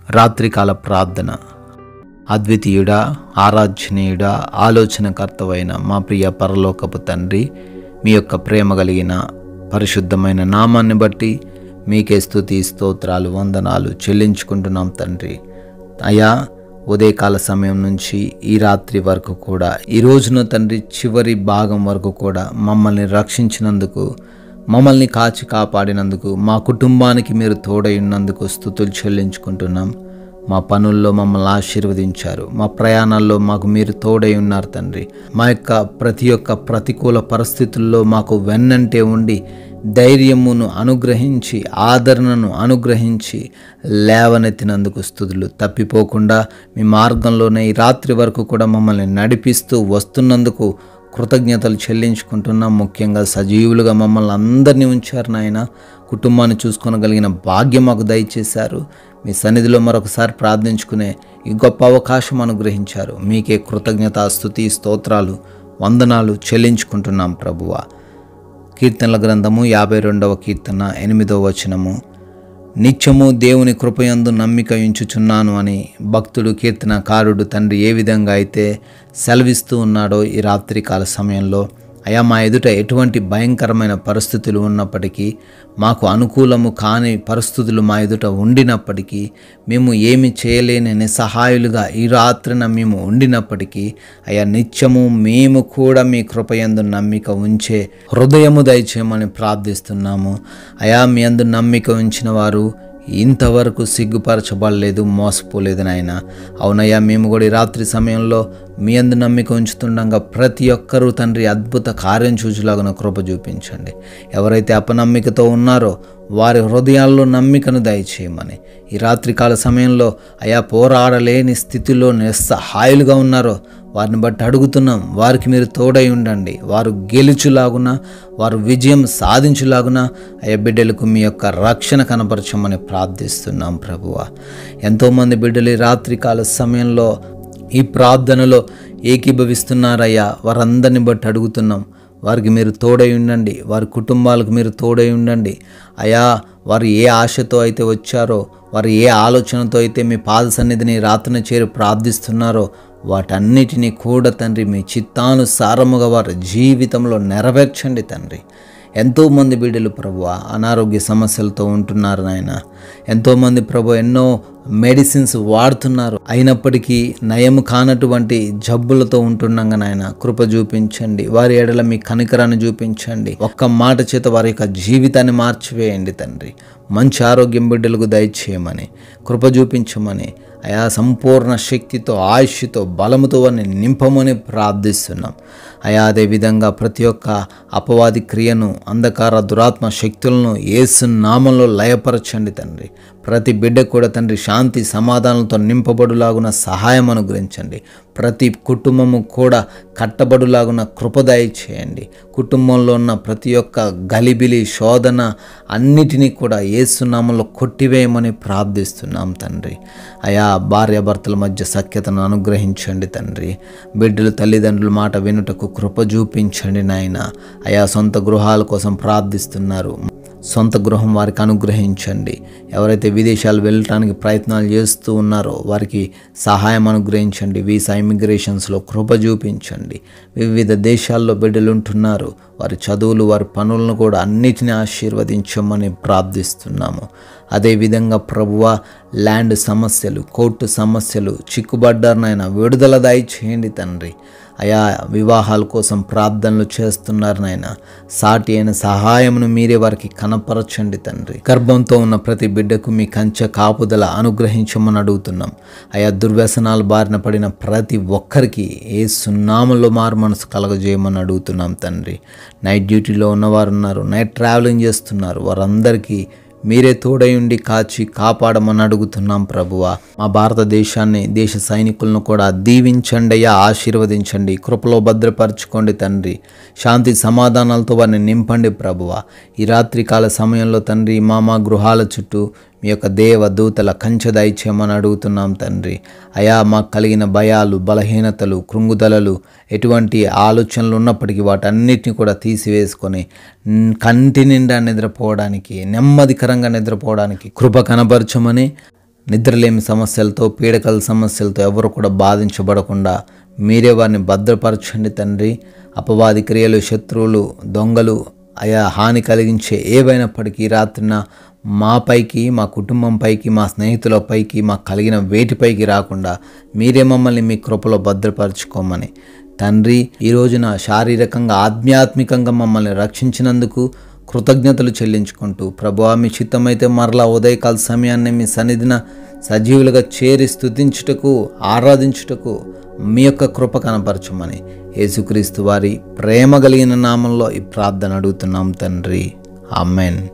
రాత్రికాల ప్రార్థన. అద్వితీయుడా, ఆరాధ్యనీయుడా, ఆలోచనకర్తవైన మా ప్రియ పరలోకపు తండ్రి, మీ యొక్క ప్రేమ కలిగిన పరిశుద్ధమైన నామాన్ని బట్టి మీకే స్తుతి, స్తోత్రాలు, వందనాలు చెల్లించుకుంటున్నాం తండ్రి. అయా, ఉదయకాల సమయం నుంచి ఈ రాత్రి వరకు కూడా, ఈ రోజున తండ్రి చివరి భాగం వరకు కూడా మమ్మల్ని రక్షించినందుకు, మమ్మల్ని కాచి కాపాడినందుకు, మా కుటుంబానికి మీరు తోడై ఉన్నందుకు స్తుతులు చెల్లించుకుంటున్నాం. మా పనుల్లో మమ్మల్ని ఆశీర్వదించారు, మా ప్రయాణాల్లో మాకు మీరు తోడై ఉన్నారు తండ్రి. మా యొక్క ప్రతి ఒక్క ప్రతికూల పరిస్థితుల్లో మాకు వెన్నంటే ఉండి ధైర్యమును అనుగ్రహించి, ఆదరణను అనుగ్రహించి లేవనెత్తినందుకు స్తుతులు. తప్పిపోకుండా మీ మార్గంలోనే ఈ రాత్రి వరకు కూడా మమ్మల్ని నడిపిస్తూ వస్తున్నందుకు కృతజ్ఞతలు చెల్లించుకుంటున్నాం. ముఖ్యంగా సజీవులుగా మమ్మల్ని అందరినీ ఉంచారు నాయన. కుటుంబాన్ని చూసుకోగలిగిన భాగ్యం మాకు దయచేశారు. మీ సన్నిధిలో మరొకసారి ప్రార్థించుకునే ఈ గొప్ప అవకాశం అనుగ్రహించారు. మీకే కృతజ్ఞత, స్తుతి, స్తోత్రాలు, వందనాలు చెల్లించుకుంటున్నాం ప్రభువా. కీర్తనల గ్రంథము 52వ కీర్తన 8వ వచనము. నిత్యము దేవుని కృపయందు నమ్మిక ఉంచుచున్నాను అని భక్తుడు, కీర్తనకారుడు తండ్రి ఏ విధంగా అయితే సెలవిస్తూ ఉన్నాడో ఈ రాత్రికాల సమయంలో, అయా మా ఎదుట ఎటువంటి భయంకరమైన పరిస్థితులు ఉన్నప్పటికీ, మాకు అనుకూలము కాని పరిస్థితులు మా ఎదుట ఉండినప్పటికీ, మేము ఏమి చేయలేని నిస్సహాయులుగా ఈ రాత్రిన మేము ఉండినప్పటికీ, అయా నిత్యము మేము కూడా మీ కృపయందు నమ్మిక ఉంచే హృదయము దయచేయమని ప్రార్థిస్తున్నాము. అయా మీ యందు నమ్మిక ఉంచిన వారు ఇంతవరకు సిగ్గుపరచబడలేదు, మోసపోలేదు నాయన. అవునయ్యా, మేము కూడా ఈ రాత్రి సమయంలో మీ యందు నమ్మిక ఉంచుతుండగా ప్రతి ఒక్కరూ తండ్రి అద్భుత కార్యం చూచులాగా కృప చూపించండి. ఎవరైతే అపనమ్మికతో ఉన్నారో వారి హృదయాల్లో నమ్మికను దయచేయమని, ఈ రాత్రికాల సమయంలో అయా పోరాడలేని స్థితిలో నిస్సహాయులుగా ఉన్నారో వారిని బట్టి అడుగుతున్నాం. వారికి మీరు తోడై ఉండండి. వారు గెలుచులాగున, వారు విజయం సాధించులాగున అయ్యా బిడ్డలకు మీ యొక్క రక్షణ కనపరచమని ప్రార్థిస్తున్నాం ప్రభువా. ఎంతోమంది బిడ్డలు ఈ రాత్రికాల సమయంలో ఈ ప్రార్థనలో ఏకీభవిస్తున్నారయ్యా. వారందరిని బట్టి అడుగుతున్నాం. వారికి మీరు తోడై ఉండండి. వారి కుటుంబాలకు మీరు తోడై ఉండండి అయా. వారు ఏ ఆశతో అయితే వచ్చారో, వారు ఏ ఆలోచనతో అయితే మీ పాద సన్నిధిని రాత్రిని చేరి ప్రార్థిస్తున్నారో వాటన్నిటినీ కూడా తండ్రి మీ చిత్తానుసారముగా వారి జీవితంలో నెరవేర్చండి తండ్రి. ఎంతోమంది బిడ్డలు ప్రభువ అనారోగ్య సమస్యలతో ఉంటున్నారు నాయన. ఎంతోమంది ప్రభు ఎన్నో మెడిసిన్స్ వాడుతున్నారు, అయినప్పటికీ నయం కానటువంటి జబ్బులతో ఉంటుండగా నాయన కృప చూపించండి. వారి ఎడల మీ కనికరాన్ని చూపించండి. ఒక్క మాట చేత వారి యొక్క జీవితాన్ని మార్చివేయండి తండ్రి. మంచి ఆరోగ్యం బిడ్డలకు దయచేయమని, కృప చూపించమని, అయా సంపూర్ణ శక్తితో, ఆయుష్తో, బలముతో వారిని నింపమని ప్రార్థిస్తున్నాం అయా. అదేవిధంగా ప్రతి ఒక్క అపవాది క్రియను, అంధకార దురాత్మ శక్తులను యేసు నామంలో లయపరచండి తండ్రి. ప్రతి బిడ్డ కూడా తండ్రి శాంతి సమాధానాలతో నింపబడులాగున సహాయం అనుగ్రహించండి. ప్రతి కుటుంబము కూడా కట్టబడులాగున కృపదయ చేయండి. కుటుంబంలో ఉన్న ప్రతి ఒక్క గలిబిలి, శోధన అన్నిటినీ కూడా యేసు నామంలో కొట్టివేయమని ప్రార్థిస్తున్నాం తండ్రి. అయా భార్యాభర్తల మధ్య సఖ్యతను అనుగ్రహించండి తండ్రి. బిడ్డలు తల్లిదండ్రుల మాట వినుటకు కృప చూపించండి నాయన. అయా సొంత గృహాల కోసం ప్రార్థిస్తున్నారు, సొంత గృహం వారికి అనుగ్రహించండి. ఎవరైతే విదేశాలు వెళ్ళటానికి ప్రయత్నాలు చేస్తూ ఉన్నారో వారికి సహాయం అనుగ్రహించండి. వీసా ఇమిగ్రేషన్స్లో కృప చూపించండి. వివిధ దేశాల్లో బిడ్డలు ఉంటున్నారు, వారి చదువులు, వారి పనులను కూడా అన్నిటినీ ఆశీర్వదించమని ప్రార్థిస్తున్నాము. అదేవిధంగా ప్రభువ ల్యాండ్ సమస్యలు, కోర్టు సమస్యలు చిక్కుబడ్డారనైనా విడుదల దయచేయండి తండ్రి. అయా వివాహాల కోసం ప్రార్థనలు చేస్తున్నారు నాయన. సాటి అయిన సహాయమును మీరే వారికి కనపరచండి తండ్రి. గర్భంతో ఉన్న ప్రతి బిడ్డకు మీ కంచె కాపుదల అనుగ్రహించమని అడుగుతున్నాం అయా. దుర్వ్యసనాలు బారిన పడిన ప్రతి ఒక్కరికి యేసు నామములో మారు మనసు కలగజేయమని అడుగుతున్నాం తండ్రి. నైట్ డ్యూటీలో ఉన్నవారు ఉన్నారు, నైట్ ట్రావెలింగ్ చేస్తున్నారు, వారందరికీ మీరే తోడై ఉండి కాచి కాపాడమని అడుగుతున్నాం ప్రభువా. మా భారతదేశాన్ని, దేశ సైనికులను కూడా దీవించండి అయ్యా, ఆశీర్వదించండి, కృపలో భద్రపరచుకోండి తండ్రి. శాంతి సమాధానాలతో వారిని నింపండి ప్రభువా. ఈ రాత్రికాల సమయంలో తండ్రి మా గృహాల చుట్టూ మీ యొక్క దేవదూతల కంచె దయచేయమని అడుగుతున్నాం తండ్రి. అయా మాకు కలిగిన భయాలు, బలహీనతలు, కృంగుదలలు, ఎటువంటి ఆలోచనలు ఉన్నప్పటికీ వాటన్నిటిని కూడా తీసివేసుకొని కంటి నిండా నిద్రపోవడానికి, నెమ్మదికరంగా నిద్రపోవడానికి కృప కనపరచమని, నిద్రలేమి సమస్యలతో, పీడకల సమస్యలతో ఎవరు కూడా బాధించబడకుండా మీరే వారిని భద్రపరచండి తండ్రి. అపవాది క్రియలు, శత్రువులు, దొంగలు అయా హాని కలిగించే ఏవైనప్పటికీ రాత్రిన మాపైకి, మా కుటుంబం పైకి, మా స్నేహితుల పైకి, మాకు కలిగిన వేటిపైకి రాకుండా మీరే మమ్మల్ని మీ కృపలో భద్రపరచుకోమని తండ్రి, ఈ రోజున శారీరకంగా, ఆధ్యాత్మికంగా మమ్మల్ని రక్షించినందుకు కృతజ్ఞతలు చెల్లించుకుంటూ, ప్రభువా మీ చిత్తమైతే మరలా ఉదయకాల సమయాన్ని మీ సన్నిధిన సజీవులుగా చేరి స్తుతించుటకు, ఆరాధించుటకు మీ యొక్క కృప కనపరచమని యేసుక్రీస్తు వారి ప్రేమ కలిగిన నామంలో ఈ ప్రార్థన అడుగుతున్నాం తండ్రి. ఆమెన్.